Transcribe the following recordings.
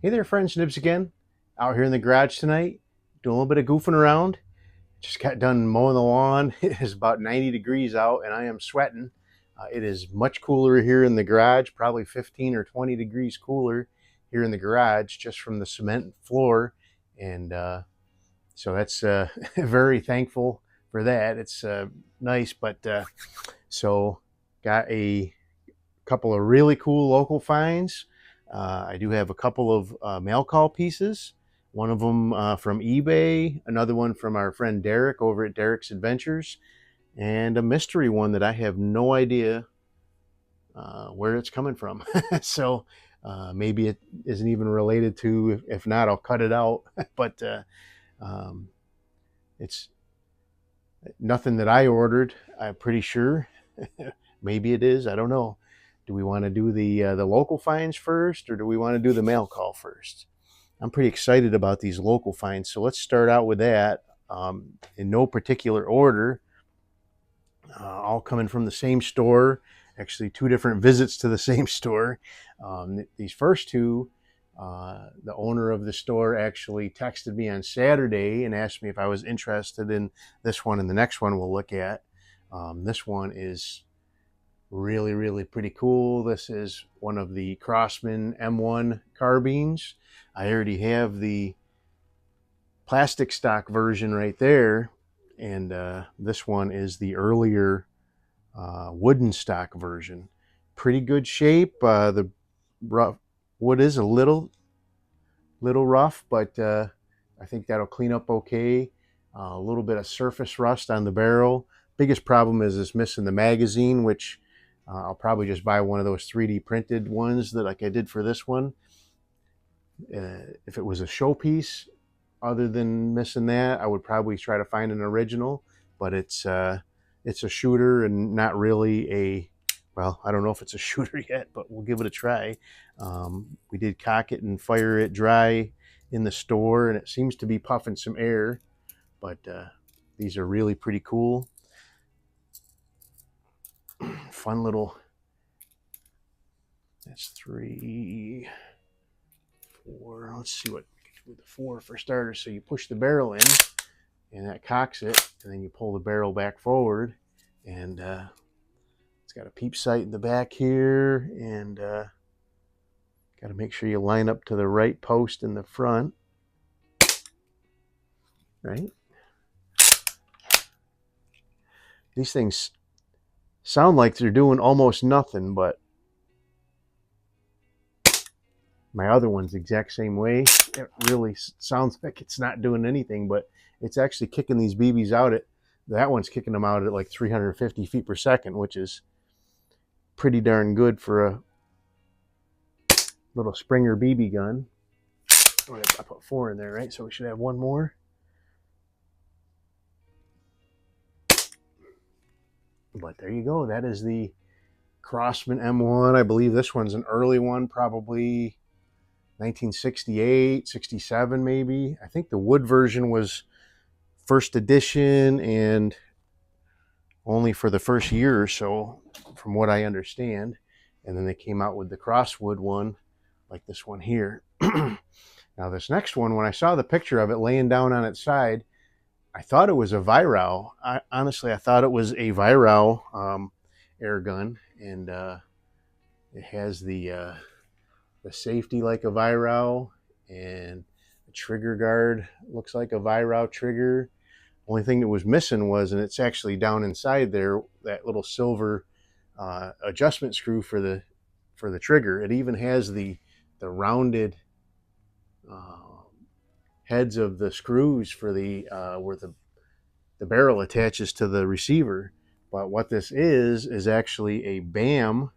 Hey there, friends, Nibs again. Out here in the garage tonight, doing a little bit of goofing around. Just got done mowing the lawn. It is about 90 degrees out and I am sweating. It is much cooler here in the garage, probably 15 or 20 degrees cooler here in the garage just from the cement floor. And so that's very thankful for that. It's nice, but so got a couple of really cool local finds. I do have a couple of mail call pieces. One of them from eBay, another one from our friend Derek over at Derek's Adventures, and a mystery one that I have no idea where it's coming from. So maybe it isn't even related to, if not, I'll cut it out. But um, it's nothing that I ordered, I'm pretty sure. Maybe it is, I don't know. Do we want to do the local finds first, or do we want to do the mail call first? I'm pretty excited about these local finds, so let's start out with that in no particular order. All coming from the same store, actually two different visits to the same store. These first two, the owner of the store actually texted me on Saturday and asked me if I was interested in this one and the next one we'll look at. This one is really pretty cool. This is one of the Crossman M1 carbines. I already have the plastic stock version right there, and this one is the earlier wooden stock version. Pretty good shape. The rough wood is a little rough, but I think that'll clean up okay. A little bit of surface rust on the barrel. Biggest problem is it's missing the magazine, which I'll probably just buy one of those 3D printed ones that like I did for this one. If it was a showpiece, other than missing that, I would probably try to find an original. But it's a shooter and not really a, well, I don't know if it's a shooter yet, but we'll give it a try. We did cock it and fire it dry in the store, and it seems to be puffing some air. But these are really pretty cool. Fun little, that's 3, 4, let's see what we can do with the 4 for starters. So you push the barrel in and that cocks it, and then you pull the barrel back forward, and it's got a peep sight in the back here, and got to make sure you line up to the right post in the front, right? These things sound like they're doing almost nothing, but my other one's the exact same way. It really sounds like it's not doing anything, but it's actually kicking these BBs out at, that one's kicking them out at like 350 feet per second, which is pretty darn good for a little Springer BB gun. I put 4 in there, right? So we should have one more. But there you go. That is the Crossman M1. I believe this one's an early one, probably 1968, 67 maybe. I think the wood version was first edition and only for the first year or so, from what I understand. And then they came out with the crosswood one, like this one here. Now this next one, when I saw the picture of it laying down on its side, I thought it was a Virau. Honestly, I thought it was a Virau air gun, and it has the safety like a Virau, and the trigger guard looks like a Virau trigger. Only thing that was missing was, and it's actually down inside there, that little silver adjustment screw for the trigger. It even has the rounded heads of the screws for the where the barrel attaches to the receiver. But what this is actually a BAM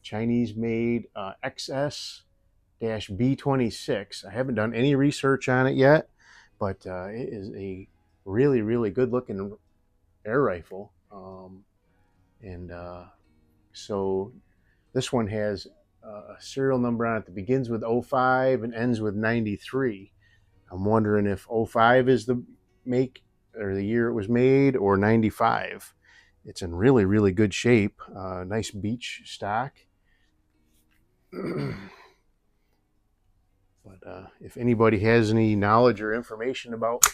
Chinese made XS-B26. I haven't done any research on it yet, but it is a really good looking air rifle. So this one has a serial number on it that begins with 05 and ends with 93. I'm wondering if 05 is the make or the year it was made, or 95. It's in really good shape. Nice beach stock. But if anybody has any knowledge or information about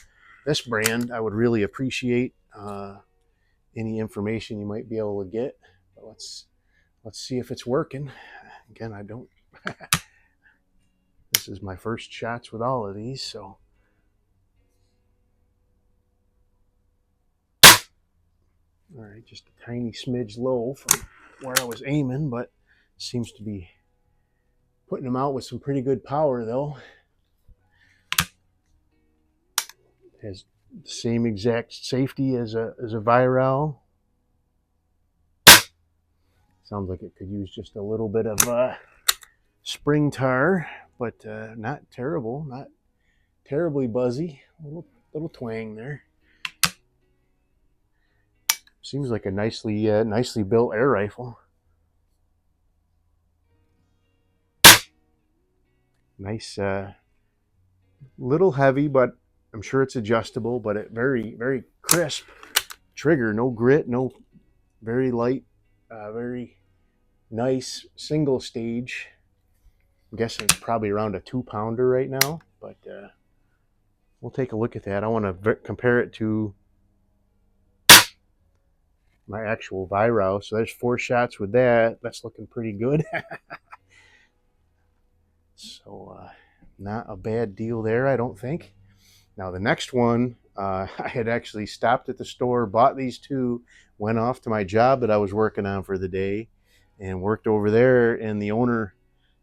this brand, I would really appreciate any information you might be able to get. But let's see if it's working. Again, I don't. This is my first shots with all of these, so. All right, just a tiny smidge low from where I was aiming, but seems to be putting them out with some pretty good power, though. It has the same exact safety as a Viral. Sounds like it could use just a little bit of spring tar, but not terrible, not terribly buzzy. Little twang there. Seems like a nicely built air rifle. Nice, little heavy, but I'm sure it's adjustable. But it very crisp trigger, no grit, no, very light, very nice single stage. I'm guessing it's probably around a 2-pounder right now, but we'll take a look at that. I want to compare it to my actual Viral. So there's 4 shots with that. That's looking pretty good. So not a bad deal there, I don't think. Now the next one, I had actually stopped at the store, bought these 2, went off to my job that I was working on for the day, and worked over there. And the owner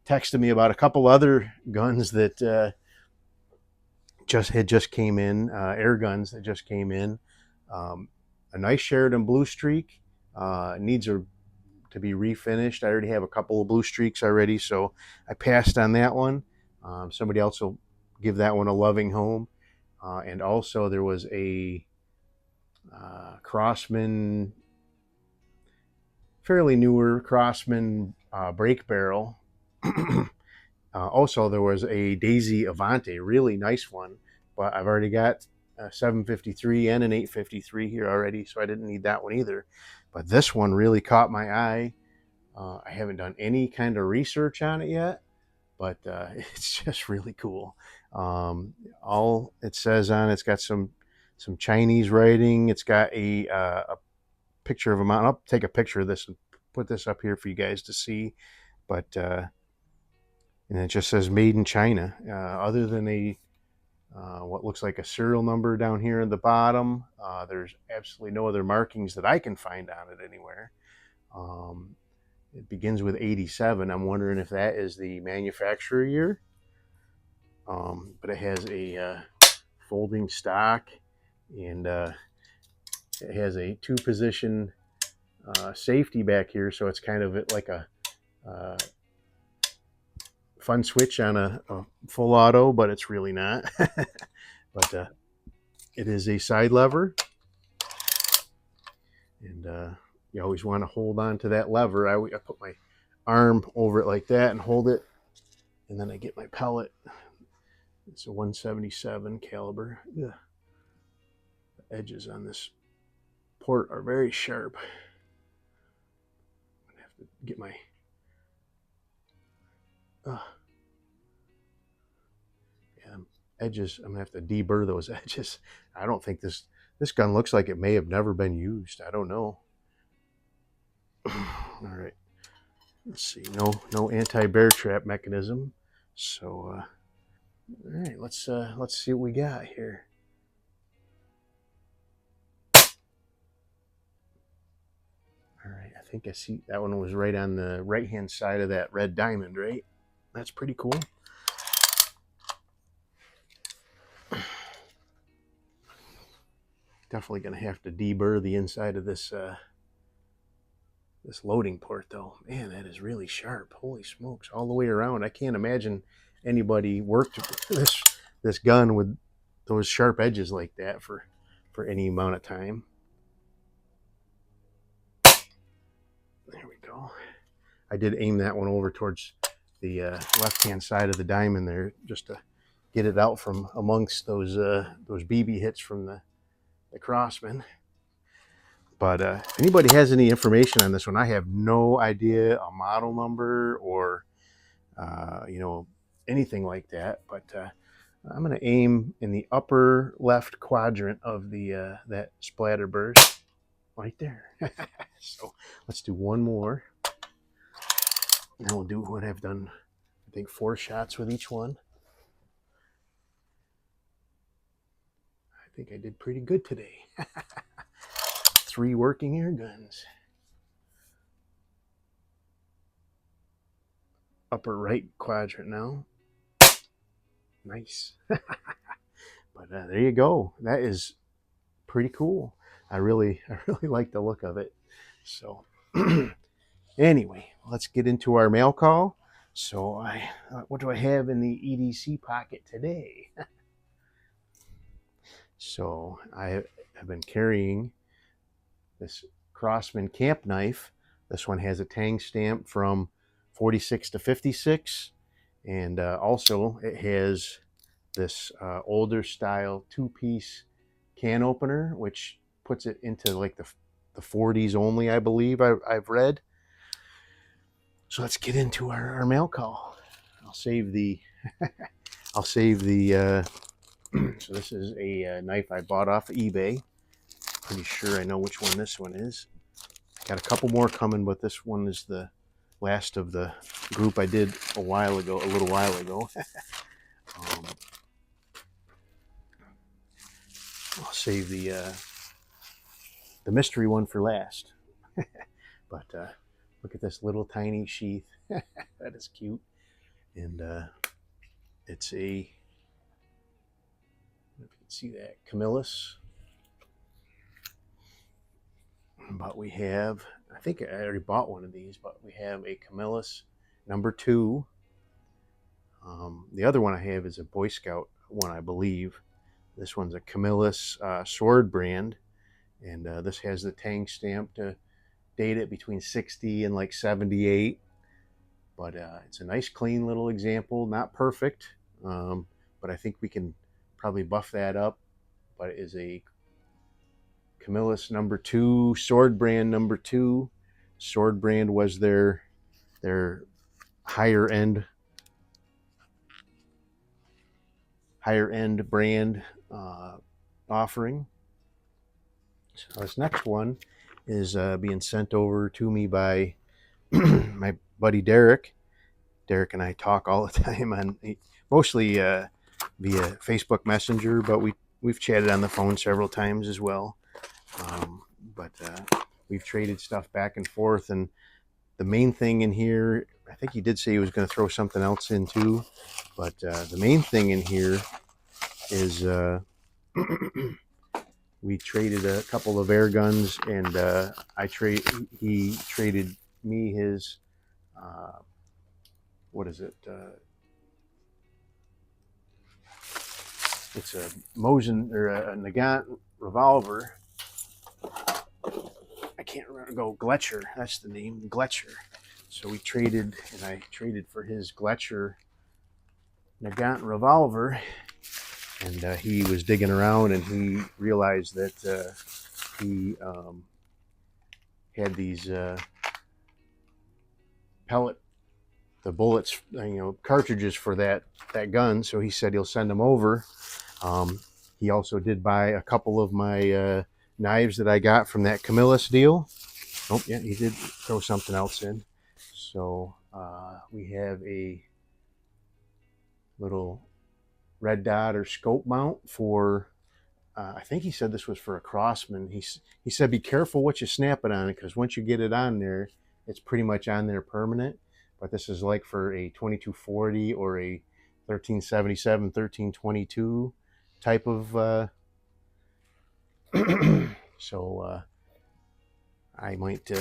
texted me about a couple other guns that just came in, air guns that just came in. A nice Sheridan Blue Streak, needs to be refinished. I already have a couple of Blue Streaks already, so I passed on that one. Somebody else will give that one a loving home. And also there was a Crossman, fairly newer Crossman brake barrel. Also there was a Daisy Avante, really nice one, but I've already got a 753 and an 853 here already, so I didn't need that one either. But this one really caught my eye. I haven't done any kind of research on it yet, but it's just really cool. All it says on it's got some Chinese writing. It's got a picture of a mountain. I'll take a picture of this and put this up here for you guys to see. But and it just says made in China. Other than a what looks like a serial number down here at the bottom, there's absolutely no other markings that I can find on it anywhere. It begins with 87. I'm wondering if that is the manufacturer year. But it has a folding stock, and it has a 2-position safety back here, so it's kind of like a fun switch on a full auto, but it's really not. But it is a side lever, and you always want to hold on to that lever. I put my arm over it like that and hold it, and then I get my pellet. It's a 177 caliber. Ugh. The edges on this port are very sharp. I'm gonna have to get my edges. I'm gonna have to deburr those edges. I don't think this gun looks like it may have never been used. I don't know. All right, let's see. No anti-bear trap mechanism. So all right, let's see what we got here. All right, I think I see that one was right on the right hand side of that red diamond, right? That's pretty cool. Definitely gonna have to deburr the inside of this this loading port, though. Man, that is really sharp. Holy smokes, all the way around. I can't imagine anybody worked this gun with those sharp edges like that for any amount of time. There we go. I did aim that one over towards the left-hand side of the diamond there, just to get it out from amongst those BB hits from the Crossman. But if anybody has any information on this one, I have no idea a model number or you know, anything like that, but I'm going to aim in the upper left quadrant of the that splatter burst right there. So let's do one more. And we'll do what I've done, I think 4 shots with each one. I think I did pretty good today. 3 working air guns. Upper right quadrant now. Nice. But there you go. That is pretty cool. I really like the look of it. So anyway, let's get into our mail call. So what do I have in the EDC pocket today? So I have been carrying this Crossman camp knife. This one has a tang stamp from 46 to 56, and also it has this older style 2-piece can opener, which puts it into like the 40s only, I believe I've read. So let's get into our mail call. I'll save the so this is a knife I bought off of eBay. Pretty sure I know which one this one is. Got a couple more coming, but this one is the last of the group I did a little while ago. I'll save the mystery one for last. But look at this little tiny sheath. That is cute. And it's a, if you can see that, Camillus. But we have, I think I already bought one of these, but we have a Camillus number 2. The other one I have is a Boy Scout one, I believe. This one's a Camillus sword brand, and this has the tang stamp to date it between 60 and like 78. But it's a nice, clean little example. Not perfect, but I think we can probably buff that up. But it is a Camillus number 2, sword brand number 2. Sword brand was their higher end brand offering. So this next one is being sent over to me by my buddy Derek. Derek and I talk all the time on mostly via Facebook Messenger, but we've chatted on the phone several times as well. But we've traded stuff back and forth, and the main thing in here, I think he did say he was going to throw something else in too, but the main thing in here is we traded a couple of air guns, and he traded me his what is it? It's a Mosin or a Nagant revolver. I can't remember. Gletcher. That's the name, Gletcher. So we traded, and I traded for his Gletcher Nagant revolver. And he was digging around, and he realized that he had these the bullets, cartridges for that gun. So he said he'll send them over. He also did buy a couple of my knives that I got from that Camillus deal. Oh, yeah, he did throw something else in. So we have a little red dot or scope mount for, I think he said this was for a Crossman. He said be careful what you snap it on, because once you get it on there, it's pretty much on there permanent. But this is like for a 2240 or a 1377, 1322 type of so I might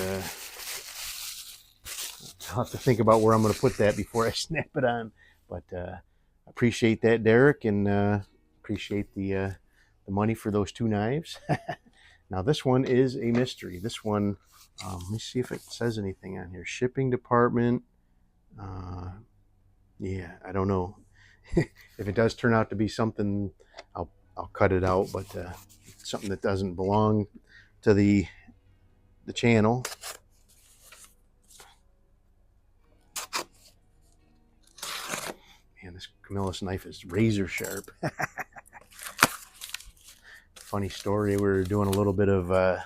I'll have to think about where I'm going to put that before I snap it on. But appreciate that, Derek, and appreciate the money for those 2 knives. Now this one is a mystery. This one, let me see if it says anything on here. Shipping department. Yeah, I don't know. If it does turn out to be something, I'll cut it out. But something that doesn't belong to the channel. Man, this Camillus knife is razor sharp. Funny story, we were doing a little bit of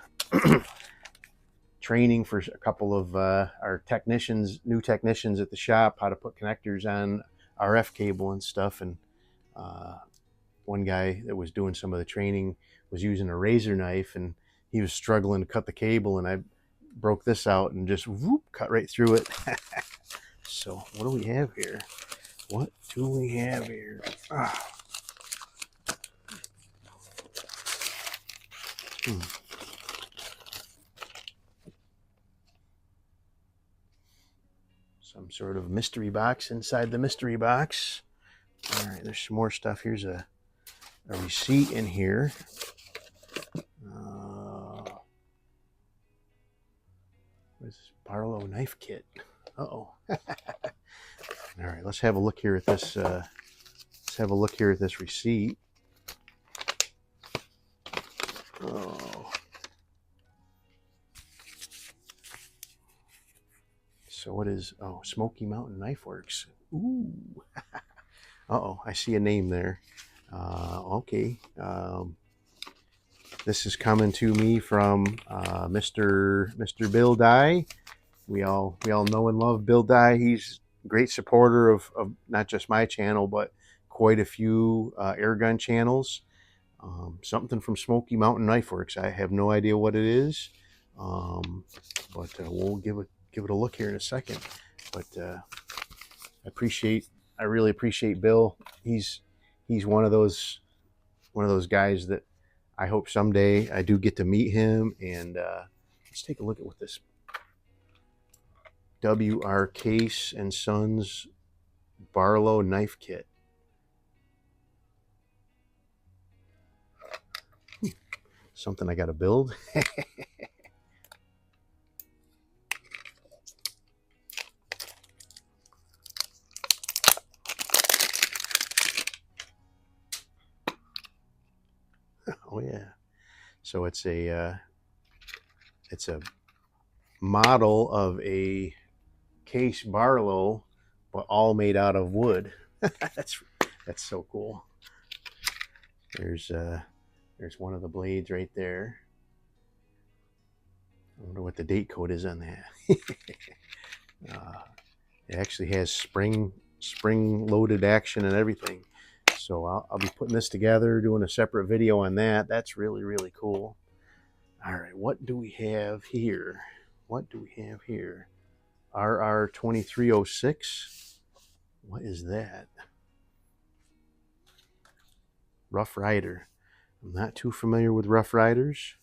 training for a couple of our technicians, new technicians at the shop, how to put connectors on RF cable and stuff. And one guy that was doing some of the training was using a razor knife, and he was struggling to cut the cable, and I broke this out and just whoop, cut right through it. So what do we have here? What do we have here? Some sort of mystery box inside the mystery box. All right, there's some more stuff. Here's a receipt in here. What's this? Barlow knife kit. Uh-oh. All right, let's have a look here at this. Let's have a look here at this receipt. Oh. So what is, oh, Smoky Mountain Knife Works. Ooh. Uh-oh, I see a name there. Okay. This is coming to me from Mr. Bill Dye. We all know and love Bill Dye. He's a great supporter of not just my channel, but quite a few airgun channels. Something from Smoky Mountain Knife Works. I have no idea what it is, but we'll give it a look here in a second. But I really appreciate Bill. He's one of those guys that I hope someday I do get to meet him. And let's take a look at what this W.R. Case and Sons Barlow knife kit. Something I got to build. Oh yeah. So it's a model of a Case Barlow, but all made out of wood. That's so cool. There's one of the blades right there. I wonder what the date code is on that. It actually has spring loaded action and everything. So I'll be putting this together, doing a separate video on that. That's really, really cool. All right, what do we have here? What do we have here? RR2306. What is that? Rough Rider. I'm not too familiar with Rough Riders.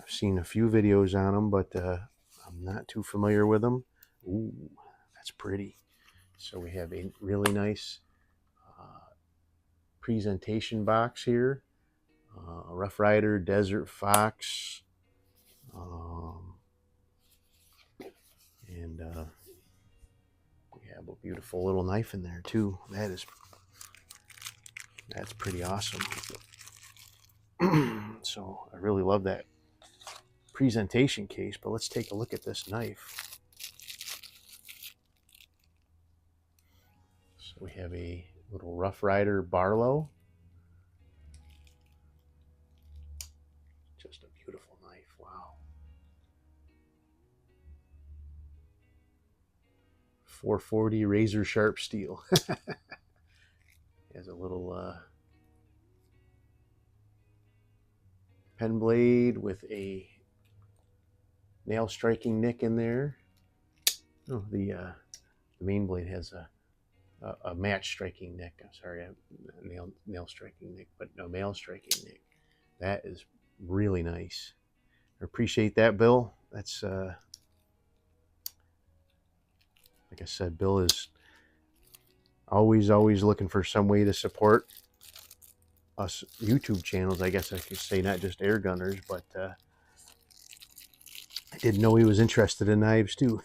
I've seen a few videos on them, but I'm not too familiar with them. Ooh, that's pretty. So we have a really nice presentation box here. Rough Rider, Desert Fox, and we have a beautiful little knife in there too. That's pretty awesome. So I really love that presentation case, but let's take a look at this knife. So we have a little Rough Rider Barlow. Just a beautiful knife. Wow. 440 razor sharp steel. Has a little pen blade with a nail striking nick in there. Oh, the main blade has a match striking nick. I'm sorry, nail striking nick, but no nail striking nick. That is really nice. I appreciate that, Bill. That's like I said, Bill is always looking for some way to support us YouTube channels, I guess I could say, not just air gunners, but I didn't know he was interested in knives too.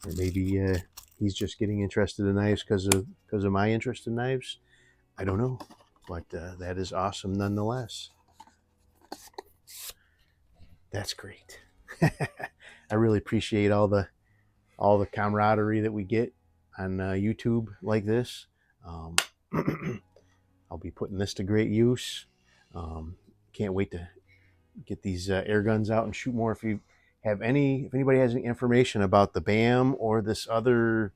Or maybe he's just getting interested in knives because of my interest in knives. I don't know, but that is awesome nonetheless. That's great. I really appreciate all the camaraderie that we get on YouTube like this. Um, I'll be putting this to great use. Can't wait to get these air guns out and shoot more. If anybody has any information about the BAM or this other,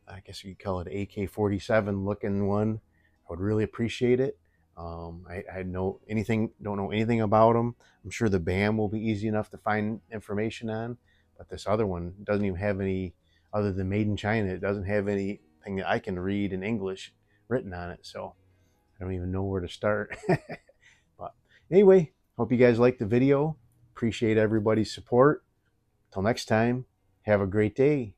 I guess you could call it AK-47 looking one, I would really appreciate it. I don't know anything about them. I'm sure the BAM will be easy enough to find information on, but this other one doesn't even have any, other than made in China. It doesn't have anything that I can read in English written on it, so I don't even know where to start. But anyway, hope you guys liked the video. Appreciate everybody's support. Till next time, have a great day.